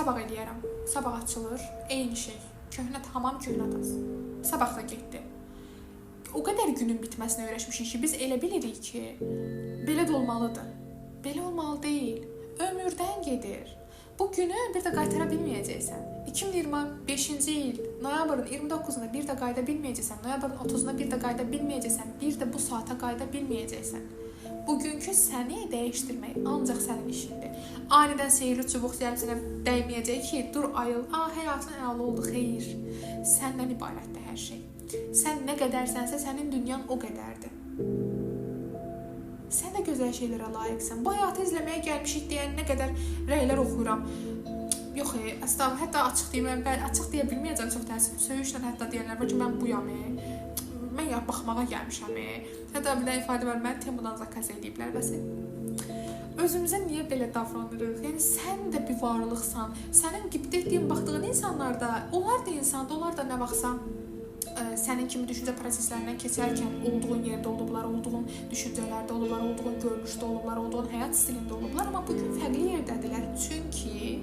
sabah eləyərəm. Sabah açılır, eyni şey. Tamam köhnə daz. Sabah da getdi. O qədər günün bitməsinə öyrəşmişik ki, biz elə bilirik ki, belə də olmalıdır. Belə olmalı deyil. Ömürdən gedir. Bu günü bir də qaytara bilməyəcəksən. 2025-ci il noyabrın 29-da bir də qayıda bilməyəcəksən. Noyabrın 30-da bir də qayıda bilməyəcəksən. Bir də bu saata qayıda bilməyəcəksən. Bugünkü səni dəyişdirmək ancaq sənin işindir. Anidən seyirli çubuq sənə dəyməyəcək ki, dur ayıl, həyatın əla oldu, xeyr. Səndən ibarətdir hər şey. Sən nə qədərsənsə, sənin dünyan o qədərdir. Sən də gözəl şeylərə layiqsən. Bu həyatı izləməyə gəlmişik deyən nə qədər rəylər oxuyuram. Yox, əslən, hətta açıq deyəm, mən açıq deyə bilməyəcəm, çox təəssüf. Söyüşlə hətta deyənlər var ki, mən buyam, mən ya baxmağa gəlmişəm. Hətta bir də ifadə var, mən temadan zakaz ediblər vəsə. Özümüzə niyə belə davranırıq? Yəni sən də bir varlıqsan. Sənin qibdə etdiyin, baxdığın insanlar da, onlar da insandır, onlar da nə vaxtsa sənin kimi düşüncə proseslərindən keçərkən olduğun yerdə olublar, olduğun düşüncələrdə olublar, olduğun görünüşdə olublar, olduğun həyat stilində olublar, amma bugün fərqli yerdədirlər. Çünki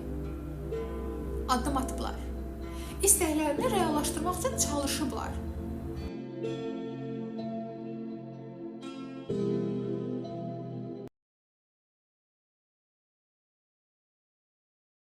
addım atıblar. İstəklərini reallaşdırmaq üçün çalışıblar.